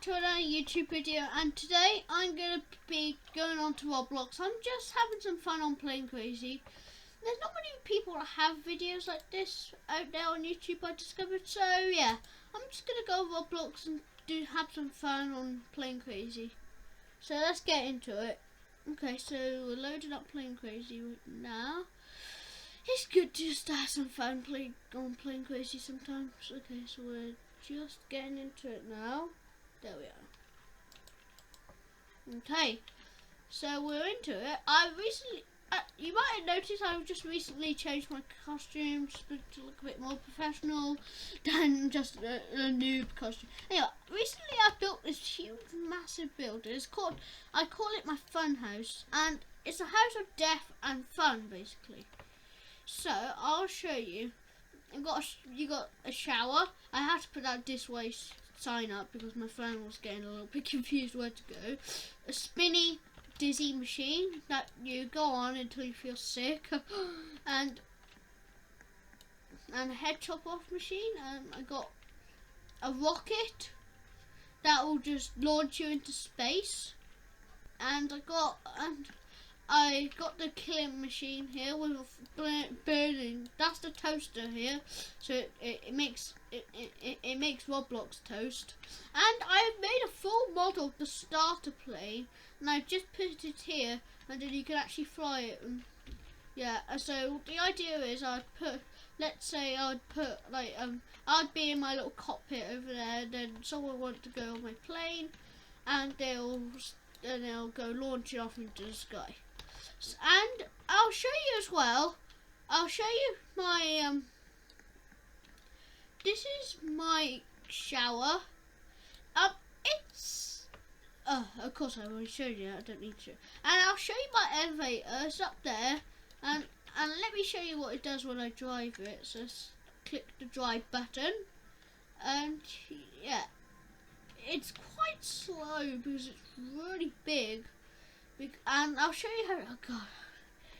to another YouTube video, and today I'm going to be going on to Roblox. I'm just having some fun on Plane Crazy. There's not many people that have videos like this out there on YouTube, I discovered, so yeah, I'm just going to go on Roblox and have some fun on Plane Crazy. So let's get into it. Okay, so we're loading up Plane Crazy right now. It's good to just have some fun on Plane Crazy sometimes. Okay, so we're just getting into it now. There we are. Okay, so we're into it. I recently, you might have noticed I've just recently changed my costume just to look a bit more professional than just a noob costume. Anyway, recently I built this huge, massive building. I call it my fun house, and it's a house of death and fun, basically. So I'll show you. You got a shower. I had to put that this way sign up because my phone was getting a little bit confused where to go. A spinny dizzy machine that you go on until you feel sick, and a head chop off machine. And I got a rocket that will just launch you into space. And I got the killing machine here with a burning. That's the toaster here, so it makes Roblox toast. And I've made a full model of the starter plane, and I've just put it here, and then you can actually fly it. And yeah, so the idea is let's say I'd be in my little cockpit over there, and then someone wanted to go on my plane, and they'll go launch it off into the sky. And I'll show you as well. I'll show you my this is my shower. It's of course I've already showed you. I don't need to. And I'll show you my elevator. It's up there, and let me show you what it does when I drive it. So click the drive button, and yeah, it's quite slow because it's really big. And I'll show you how. Oh god,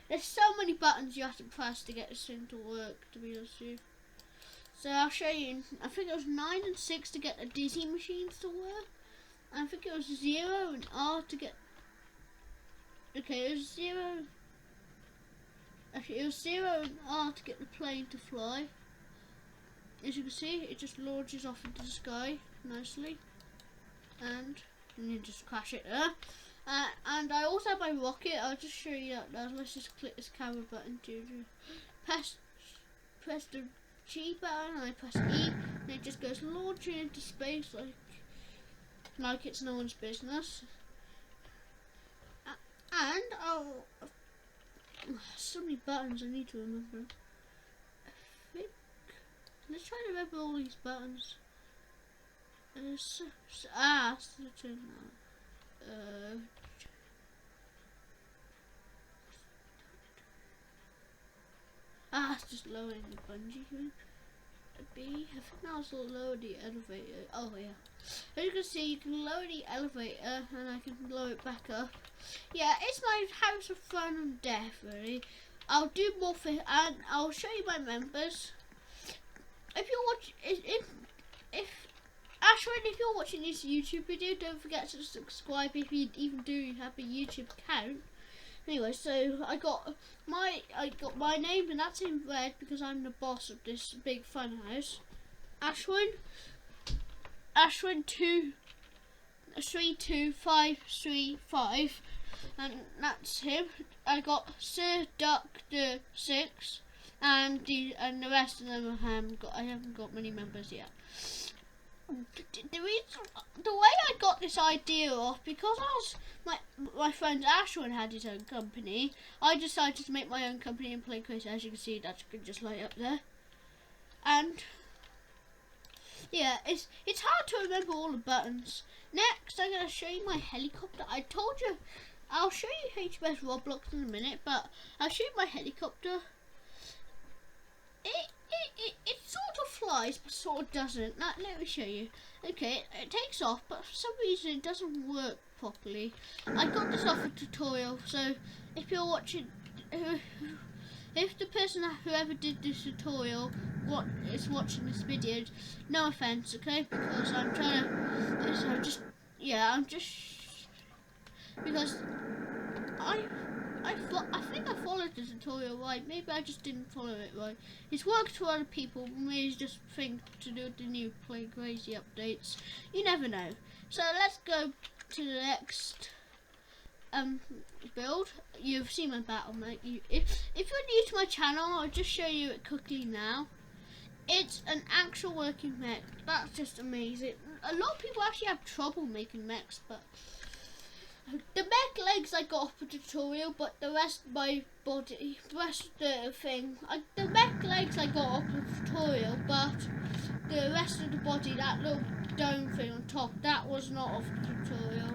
there's so many buttons you have to press to get this thing to work, to be honest with you. So I'll show you. I think it was 9 and 6 to get the dizzy machines to work. And I think it was 0 and R to get. Okay, it was 0. Actually, it was 0 and R to get the plane to fly. As you can see, it just launches off into the sky nicely, and you just crash it there. And I also have my rocket. I'll just show you that now. Let's just click this camera button to press the G button, and I press E, and it just goes launching into space like it's no one's business. And so many buttons I need to remember. Let's try to remember all these buttons. That's the turn now. It's just lowering the bungee thing. B, I think that was lower the elevator. Oh yeah. As you can see, you can lower the elevator, and I can lower it back up. Yeah, it's my house of fun and death, really. I'll do more for, and I'll show you my members. If you're watching, if you're watching this YouTube video, don't forget to subscribe if you even do have a YouTube account. Anyway, so I got my name, and that's in red because I'm the boss of this big fun house. Ashwin 32535, and that's him. I got Sir Duck the 6, and the rest of them I haven't got many members yet. The way I got this idea off, because my friend Ashwin had his own company, I decided to make my own company and Plane Crazy. As you can see, that's just light up there. And yeah, it's hard to remember all the buttons. Next, I'm gonna show you my helicopter. I told you I'll show you HBS Roblox in a minute, but I'll show you my helicopter. It sort of flies, but sort of doesn't. Now, let me show you. Okay, it takes off, but for some reason it doesn't work properly. I got this off a tutorial, so if you're watching, if the person whoever did this tutorial is watching this video, no offense, okay? Because I'm trying to, so just yeah, I'm just because I think I followed the tutorial right. Maybe I just didn't follow it right. It's worked for other people. Maybe it's just think to do the new Play Crazy updates. You never know. So let's go to the next build. You've seen my battle mech. If you're new to my channel, I'll just show you it quickly now. It's an actual working mech. That's just amazing. A lot of people actually have trouble making mechs, but the mech legs I got off the tutorial, but the rest of my body, the rest of the thing, the mech legs I got off the tutorial, but the rest of the body, that little dome thing on top, that was not off the tutorial.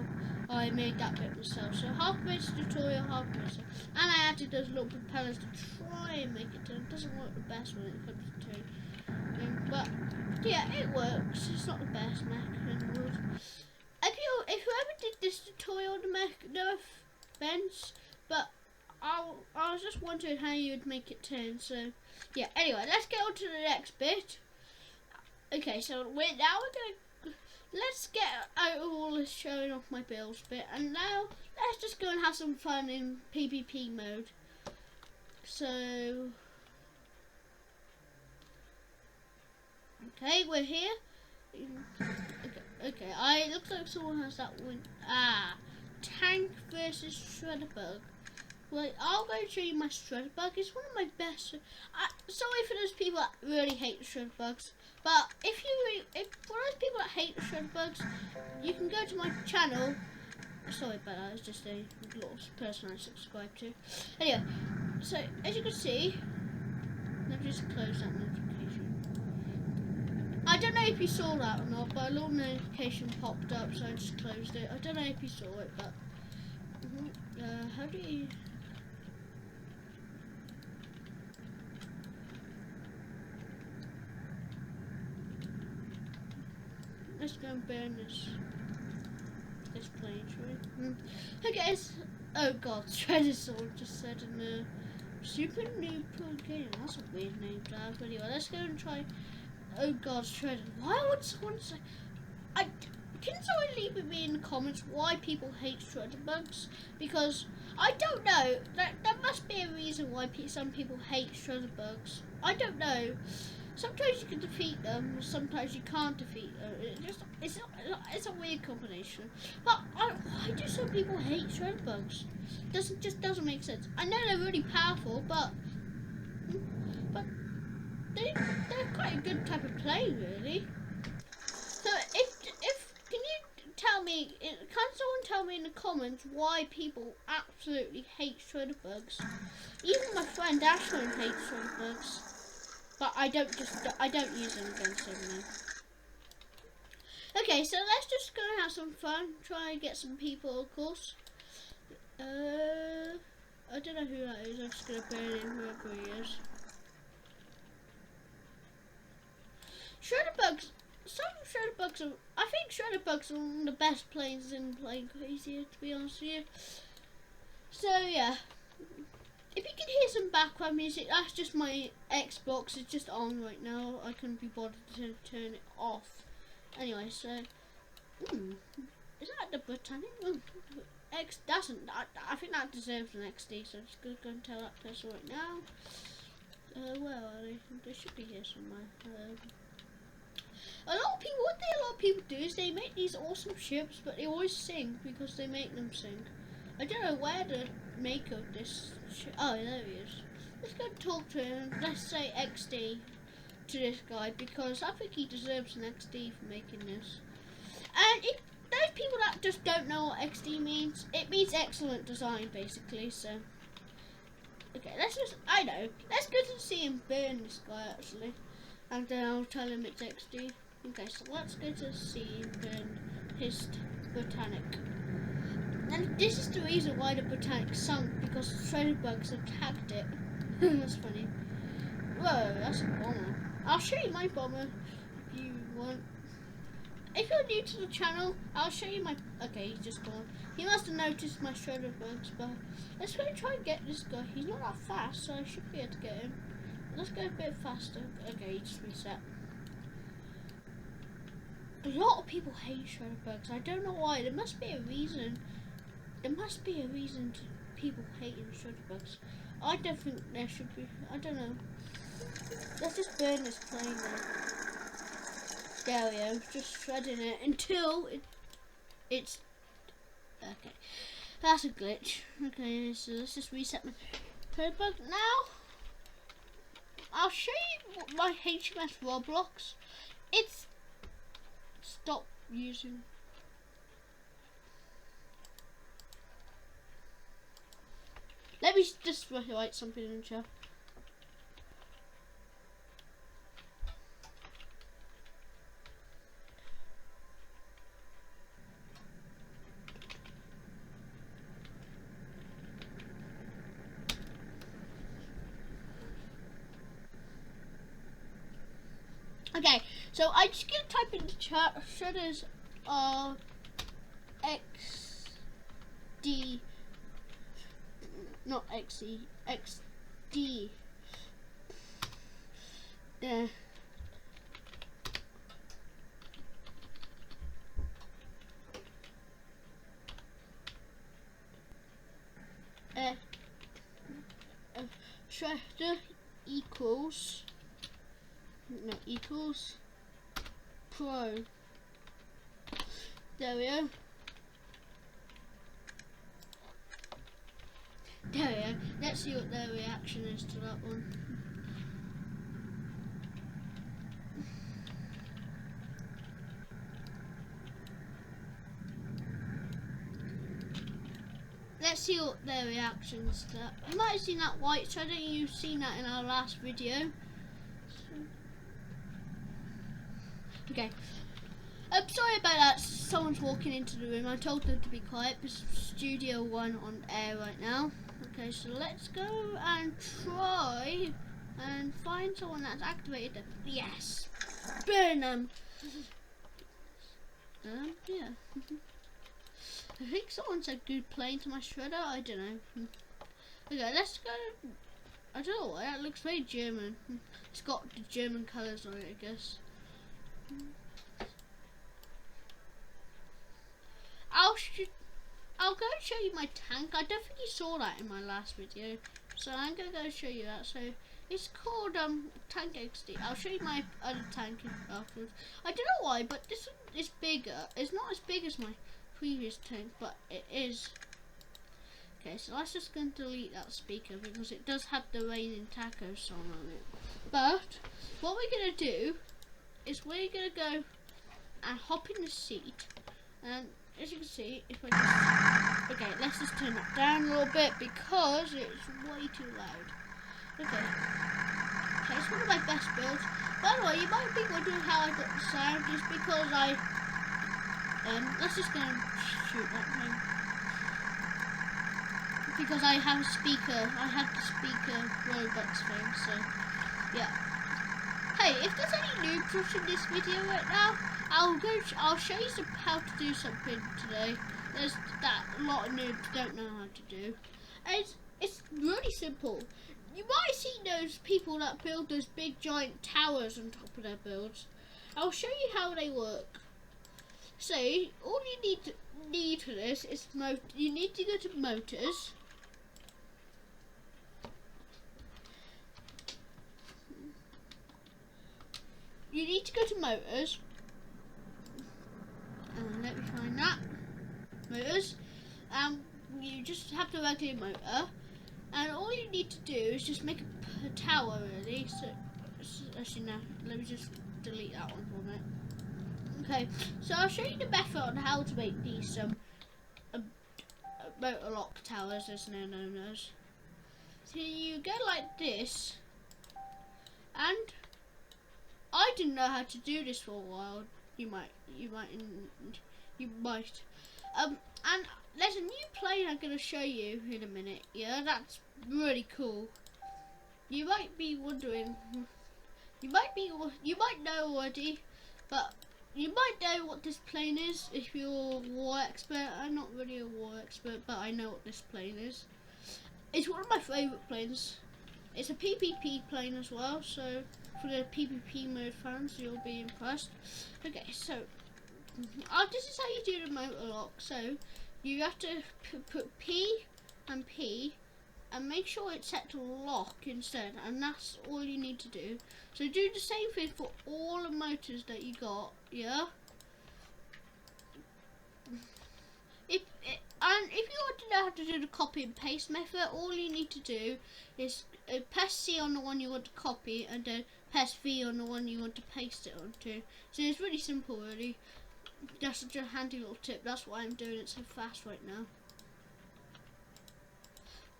I made that bit myself. So half of it's tutorial, half of it's, and I added those little propellers to try and make it turn. It doesn't work the best when it comes to turn. But yeah, it works. It's not the best mech in the world. If whoever did this tutorial on the mech, no offense, but I was just wondering how you would make it turn. So yeah. Anyway, let's get on to the next bit. Okay, so let's get out of all this showing off my builds bit, and now let's just go and have some fun in PvP mode. So okay, we're here. Okay, it looks like someone has that win. Tank versus Shredderbug. Well, I'll go show you my Shredderbug. It's one of my best. Sorry for those people that really hate Shredderbugs, but if for those people that hate Shredderbugs, you can go to my channel. Sorry about that, it's just a little person I subscribe to. Anyway, so as you can see, let me just close that notification. I don't know if you saw that or not, but a little notification popped up, so I just closed it. I don't know if you saw it, but how do you? Let's go and burn this plane, shall we? Okay, guys. Oh god, Shredder just said in the Super Noob Game. That's a weird name to have. Anyway, let's go and try. Oh god, Shredder. Why would someone say? Can someone leave with me in the comments why people hate Shredderbugs? Because I don't know. There must be a reason why some people hate Shredderbugs. I don't know. Sometimes you can defeat them, sometimes you can't defeat them. It's a weird combination. But why do some people hate Shredderbugs? Doesn't make sense. I know they're really powerful, but they're quite a good type of play, really. So can you tell me? Can someone tell me in the comments why people absolutely hate Shredderbugs? Even my friend Ashlyn hates Shredderbugs. But I don't use them against him now. Okay, so let's just go and have some fun. Try and get some people, of course. I don't know who that is. I'm just gonna burn in whoever he is. Shredderbugs. Some Shredderbugs are. I think Shredderbugs are one of the best planes in Play Crazy, to be honest with you. So yeah. If you can hear some background music, that's just my Xbox. It's just on right now. I couldn't be bothered to turn it off. Anyway, so is that the Britannic? X doesn't. I think that deserves an XD. So I'm just gonna go and tell that person right now. Where are they? They should be here somewhere. What a lot of people do is they make these awesome ships, but they always sing because they make them sing. I don't know where the maker of this. Oh, there he is. Let's go talk to him. Let's say XD to this guy because I think he deserves an XD for making this. And those people that just don't know what XD means, it means excellent design, basically. So, okay, let's go to see him burn this guy actually, and then I'll tell him it's XD. Okay, so let's go to see him burn his Britannic. And this is the reason why the Britannic sunk, because Shredderbugs attacked it. That's funny. Whoa, that's a bomber. I'll show you my bomber if you want. If you're new to the channel, I'll show you my. Okay, he's just gone. He must have noticed my Shredderbugs, but let's go and try and get this guy. He's not that fast, so I should be able to get him. Let's go a bit faster. Okay, he just reset. A lot of people hate Shredderbugs. I don't know why. There must be a reason. There must be a reason to people hating Shredderbugs. I don't think there should be. I don't know. Let's just burn this plane then. There we go. Just shredding it until it's okay. That's a glitch. Okay, so let's just reset my Shredderbug now. I'll show you my HMS Roblox. It's stop using. Let me just write something in the chat. Okay, so I'm just gonna type in the chat. Shredders are XD, not XE, XD. There. Shredder equals. No, equals Pro. There we go. There we go. Let's see what their reaction is to that one. Let's see what their reactions to that. You might have seen that white shredder. You've seen that in our last video. Okay. I'm sorry about that. Someone's walking into the room. I told them to be quiet. It's Studio One on air right now. Okay, so let's go and try and find someone that's activated them. Yes. Burn them. Yeah. I think someone said good playing to my shredder. I don't know. Okay, let's go. I don't know why. That looks very German. It's got the German colours on it, I guess. I'll go show you my tank. I don't think you saw that in my last video, so I'm gonna go show you that. So it's called Tank XD. I'll show you my other tank afterwards. I don't know why, but this one is bigger. It's not as big as my previous tank, but it is. Okay, so let's just gonna delete that speaker because it does have the Raining Taco song on it. But what we're gonna do is we're gonna go and hop in the seat, and as you can see, if I just, okay, let's just turn that down a little bit because it's way too loud. Okay, it's one of my best builds. By the way, you might be wondering how I got the sound. It's because let's just go and shoot that thing. Because I have a speaker, I have the speaker Robux thing, so yeah. Hey, if there's any noobs watching this video right now, I'll show you how to do something today. There's that a lot of noobs don't know how to do. And it's really simple. You might see those people that build those big giant towers on top of their builds. I'll show you how they work. So all you need for this is you need to go to motors. You need to go to motors. Let me find that. Motors. You just have the regular motor. And all you need to do is just make a tower, really. So actually, no. Let me just delete that one for a minute. Okay. So I'll show you the method on how to make these motor lock towers, as they're known as. So you go like this, and I didn't know how to do this for a while. You might. And there's a new plane I'm gonna show you in a minute. Yeah, that's really cool. You might be wondering. You might know already, but you might know what this plane is if you're a war expert. I'm not really a war expert, but I know what this plane is. It's one of my favourite planes. It's a PvP plane as well, so for the PvP mode fans, you'll be impressed. Okay, so this is how you do the motor lock. So you have to put P and P and make sure it's set to lock instead, and that's all you need to do. So do the same thing for all the motors that you got, yeah? And if you want to know how to do the copy and paste method, all you need to do is press C on the one you want to copy and then press V on the one you want to paste it onto. So it's really simple, really. That's such a handy little tip. That's why I'm doing it so fast right now.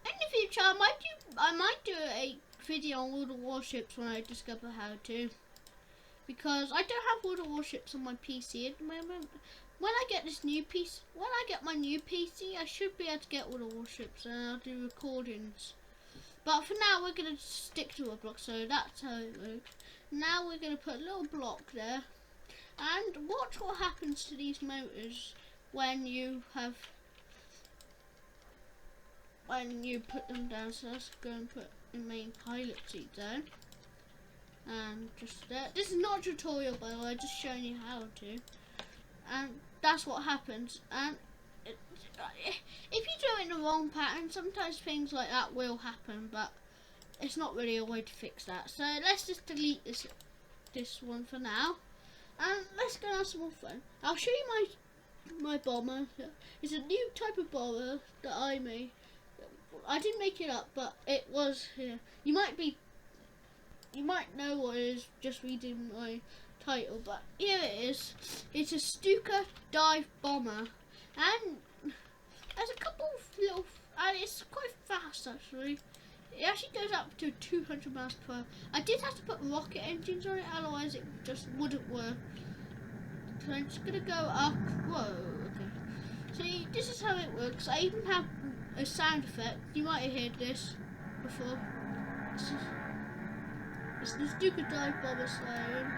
In the future, I might do a video on World of Warships when I discover how to, because I don't have World of Warships on my PC at the moment. When I get my new PC, I should be able to get World of Warships and I'll do recordings. But for now, we're gonna stick to a block, so that's how it works. Now we're gonna put a little block there, and watch what happens to these motors when you put them down. So let's go and put the main pilot seat down. And just there. This is not a tutorial, by the way, just showing you how to. And that's what happens. And if you do it in the wrong pattern, sometimes things like that will happen, but it's not really a way to fix that. So let's just delete this one for now, and let's go have some more fun. I'll show you my bomber. It's a new type of bomber that I made. I didn't make it up, but it was here. You might know what it is just reading my title, but here it is. It's a Stuka dive bomber, and there's a couple of little, and it's quite fast actually. It actually goes up to 200 miles per hour. I did have to put rocket engines on it, otherwise it just wouldn't work. So I'm just gonna go up. Whoa, okay. See, this is how it works. I even have a sound effect. You might have heard this before. It's the Stuka dive bomber siren.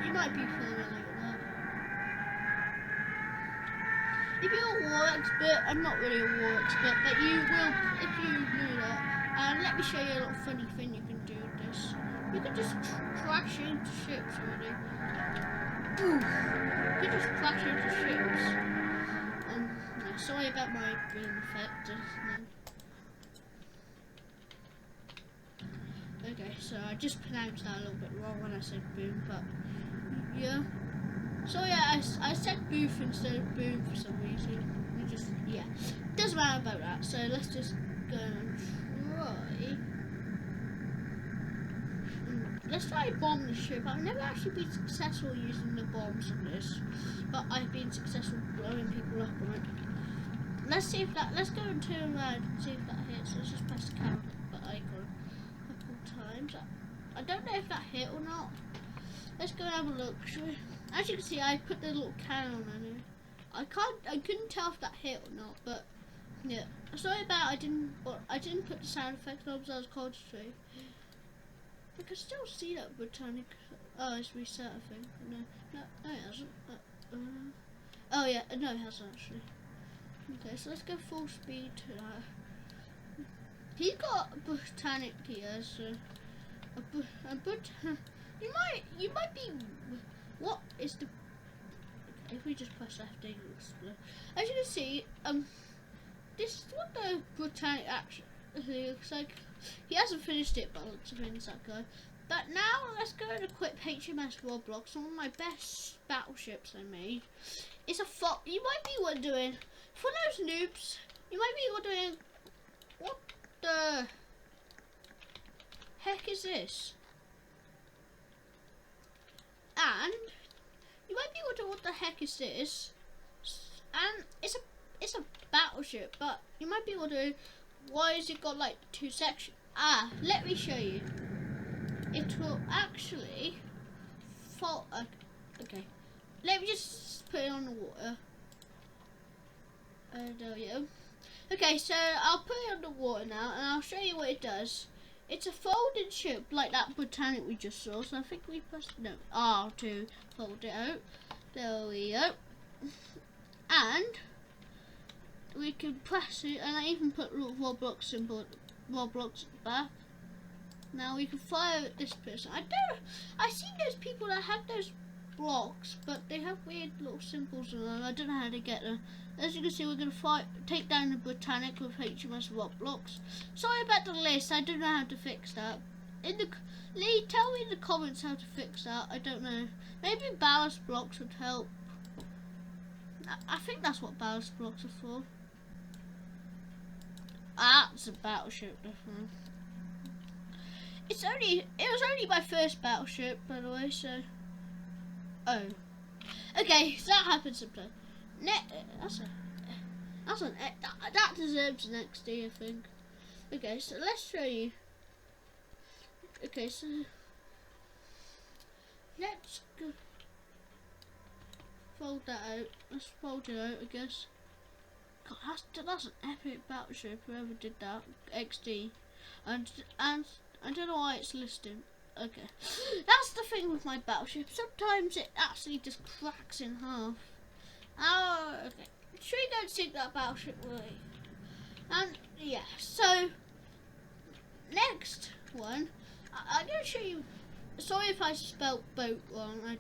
You might be familiar with that. If you're a war expert, I'm not really a war expert, but you will if you knew that. And let me show you a little funny thing you can do with this. You can just crash into ships already. Boom! You can just crash into ships. Yeah, sorry about my boom effect. Okay, so I just pronounced that a little bit wrong when I said boom, but yeah. So yeah, I said booth instead of boom for some reason. Yeah, doesn't matter about that. So let's just go and try. Let's try to bomb the ship. I've never actually been successful using the bombs on this, but I've been successful blowing people up on it. Let's see if that. Let's go and turn around and see if that hits. Let's just press the camera icon a couple times. I don't know if that hit or not. Let's go and have a look, shall we? As you can see, I put the little cannon on it. I couldn't tell if that hit or not, but yeah. Sorry about I didn't put the sound effect on because I was concentrating. I can still see that Botanic. Oh, it's reset, I think. No, it hasn't. Oh yeah, no, it hasn't actually. Okay, so let's go full speed to that. He's got a Botanic here, so you might be. What is the? Okay, if we just press F, they will explode. As you can see, this is what the Botanic actually looks like. He hasn't finished it, but looks of things that guy. But now let's go and equip HMS Roblox, one of my best battleships I made. It's a fox. You might be wondering, for those noobs, you might be wondering, what the heck is this? And you might be wondering what the heck is this? And it's a battleship, but you might be wondering, why has it got like two sections? Let me show you. It will actually fall. Okay, let me just put it on the water. There we go. Okay, so I'll put it on the water now, and I'll show you what it does. It's a folding ship like that Botanic we just saw. So I think we pressed no R to fold it out. There we go. And we can press it, and I even put little Roblox symbol, Roblox at the back. Now we can fire at this person. I see those people that have those blocks, but they have weird little symbols on them. I don't know how to get them. As you can see, we're going to take down the Botanic with HMS Roblox. Sorry about the list, I don't know how to fix that. Lee, tell me in the comments how to fix that. I don't know. Maybe ballast blocks would help. I think that's what ballast blocks are for. Ah, it's a battleship, definitely. It was only my first battleship, by the way, so. Oh. Okay, so that happens sometimes. That deserves an XD, I think. Okay, so let's show you. Okay, so let's go fold that out. Let's fold it out, I guess. God, that's an epic battleship. Whoever did that, XD, and I don't know why it's listed. Okay, that's the thing with my battleship. Sometimes it actually just cracks in half. Oh, okay. Should we go and sink that battleship, Willie? And yeah, so next one, I'm going to show you. Sorry if I spelled boat wrong. I'm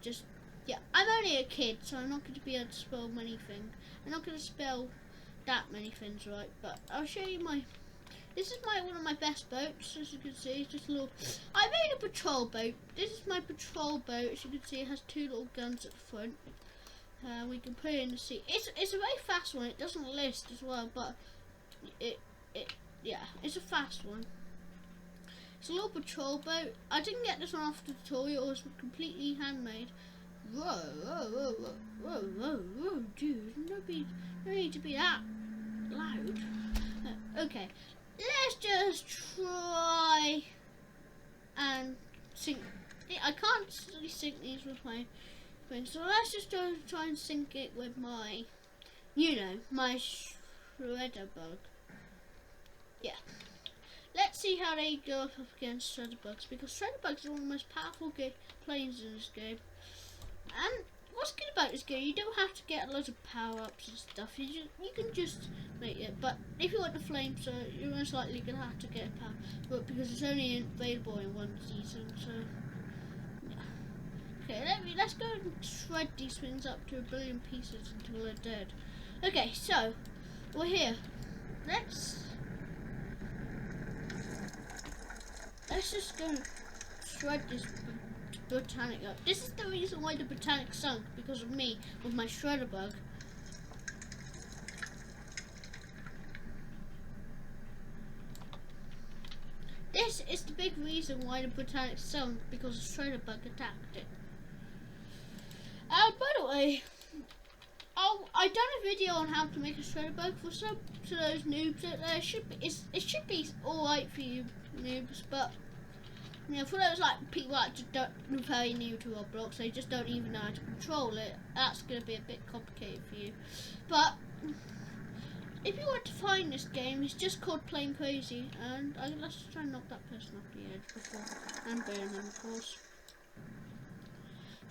only a kid, so I'm not going to be able to spell many things. I'm not going to spell that many things right, but I'll show you my. This is one of my best boats, as you can see. It's just a little. I made a patrol boat. This is my patrol boat. As you can see, it has two little guns at the front. We can put it in the sea. It's a very fast one. It doesn't list as well, but it's a fast one. It's a little patrol boat. I didn't get this one off the tutorial. It was completely handmade. Whoa, dude! No need to be that loud. Okay, let's just try and sink. I can't really sink these with my thing, so let's just try and sink it with my, my shredder bug. Yeah. Let's see how they go up against shredder bugs, because shredder bugs are one of the most powerful planes in this game. And what's good about this game, you don't have to get loads of power-ups and stuff. You can just make it. But if you want the flames, you're most likely gonna have to get a power, but because it's only available in one season. So yeah. Okay, let's go and shred these things up to 1 billion pieces until they're dead. Okay, so we're here. Let's just go shred this Botanic up. This is the reason why the Botanic sunk, because of me with my shredder bug. This is the big reason why the Botanic sunk, because the shredder bug attacked it. By the way, I done a video on how to make a shredder bug for those noobs out there. It should be alright for you noobs, but for those people that just don't very new to Roblox, they just don't even know how to control it. That's going to be a bit complicated for you. But if you want to find this game, it's just called Plane Crazy, and let's try and knock that person off the edge before and burn them, of course.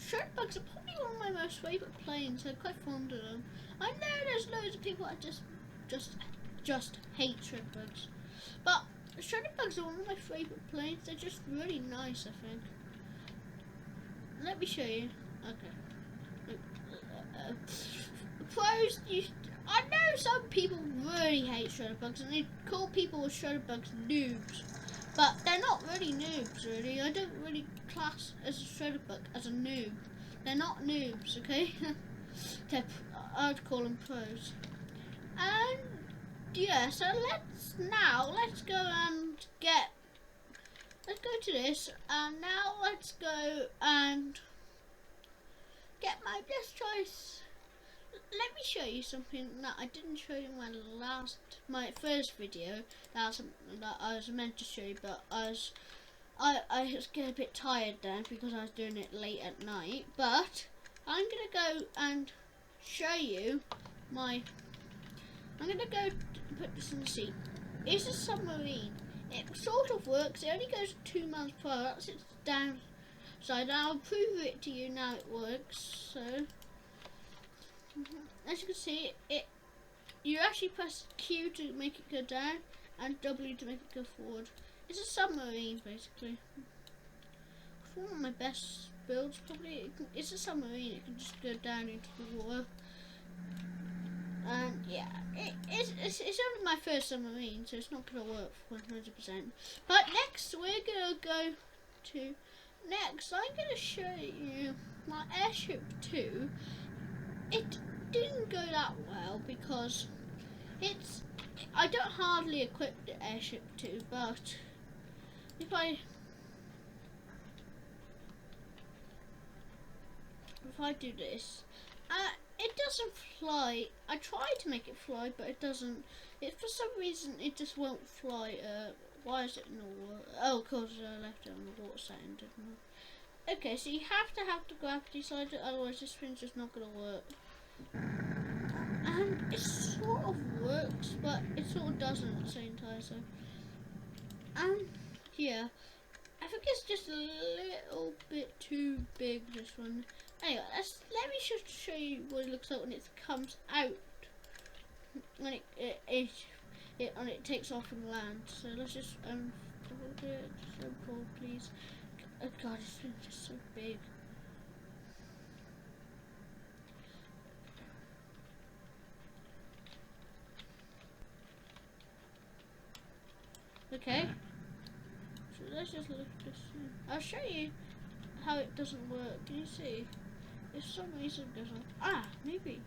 Shredder bugs are probably one of my most favourite planes. I'm quite fond of them. I know there's loads of people that just hate shredder bugs, but shredder bugs are one of my favourite planes. They're just really nice, I think. Let me show you. Okay. Pros, I know some people really hate shredder bugs, and they call people with shredder bugs noobs. But they're not really noobs, really. I don't really class as a shredder bug as a noob. They're not noobs, okay? I'd call them pros. And yeah, so let's go to this, and now let's go and get let's try. Let me show you something that I didn't show you in my first video. That I was meant to show you, but I was getting a bit tired then because I was doing it late at night. But I'm gonna go and show you I'm gonna go put this in the seat. It's a submarine. It sort of works. It only goes 2 miles per hour. That's its downside. I'll prove it to you now. It works. So. As you can see, you actually press Q to make it go down and W to make it go forward. It's a submarine, basically. It's one of my best builds probably. It's a submarine. It can just go down into the water. And yeah, it's only my first submarine, so it's not gonna work 100%. But next we're gonna go to. Next, I'm gonna show you my Airship 2. It didn't go that well because I don't hardly equip the Airship 2, but if I do this, it doesn't fly. I tried to make it fly, but it doesn't. For some reason it just won't fly. Why is it in the water? Oh, because I left it on the water setting, didn't I? Okay, so you have to have the gravity side, otherwise this thing's just not gonna work. And it sort of works, but it sort of doesn't at the same time. So, yeah, I think it's just a little bit too big, this one. Anyway, let me just show you what it looks like when it comes out, when it takes off and lands. So let's just do it. So cool, please. Oh God, this thing's just so big. Okay, so let's just look at this. I'll show you how it doesn't work. Can you see? If some reason it doesn't. Maybe.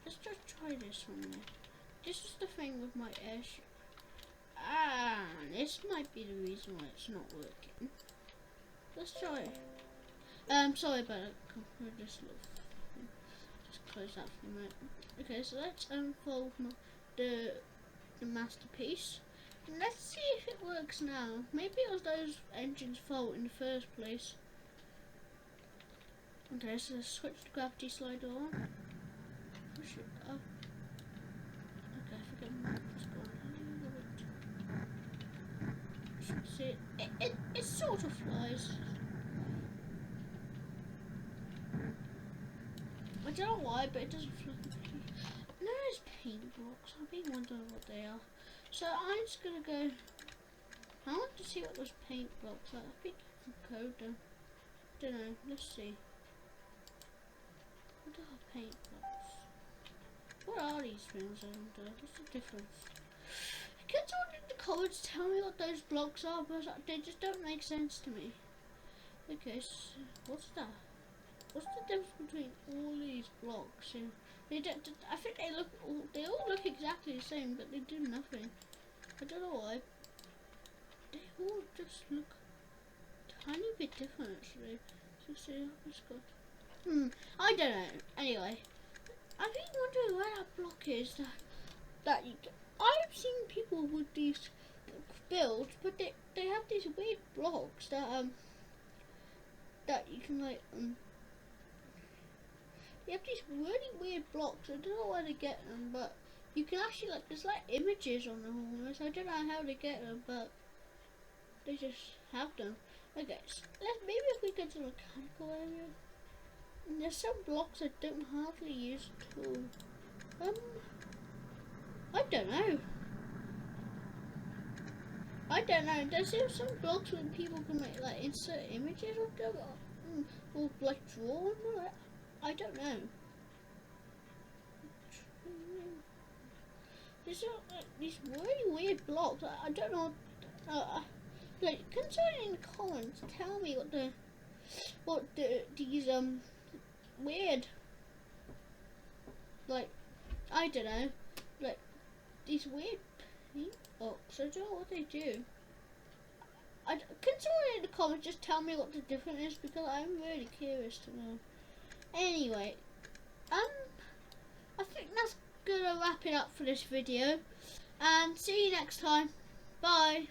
Let's just try this one there. This is the thing with my airship. This might be the reason why it's not working. Let's try it. Sorry about it. Just close that for a minute. Okay, so let's unfold the masterpiece. And let's see if it works now. Maybe it was those engines' fault in the first place. Okay, so let's switch the gravity slider on. Push it up. Okay, I forget what's going on. See, it sort of flies. I don't know why, but it doesn't fly. There's paint blocks. I've been wondering what they are. So I'm just gonna go. I want to see what those paint blocks are. I think I can code them. Don't know. Let's see. What are paint blocks? What are these things under? What's the difference? Can someone in the comments tell me what those blocks are? Because they just don't make sense to me. Okay, so what's that? What's the difference between all these blocks? I think they all look exactly the same, but they do nothing. I don't know why. They all just look a tiny bit different, actually. So see, it's got. I don't know. Anyway, I've been wondering where that block is. I've seen people with these builds, but they have these weird blocks that you can like You have these really weird blocks. I don't know where they get them, but you can actually there's like images on them almost. I don't know how they get them, but they just have them. Okay, so maybe if we go to the mechanical area. And there's some blocks I don't hardly use at all. I don't know. There's some blocks where people can like insert images of them or like draw on them. I don't know. There's these really weird blocks. I don't know. Can someone in the comments tell me what these weird, I don't know, these weird paint blocks. I don't know what they do. Can someone in the comments just tell me what the difference is, because I'm really curious to know. Anyway, I think that's gonna wrap it up for this video, and see you next time. Bye.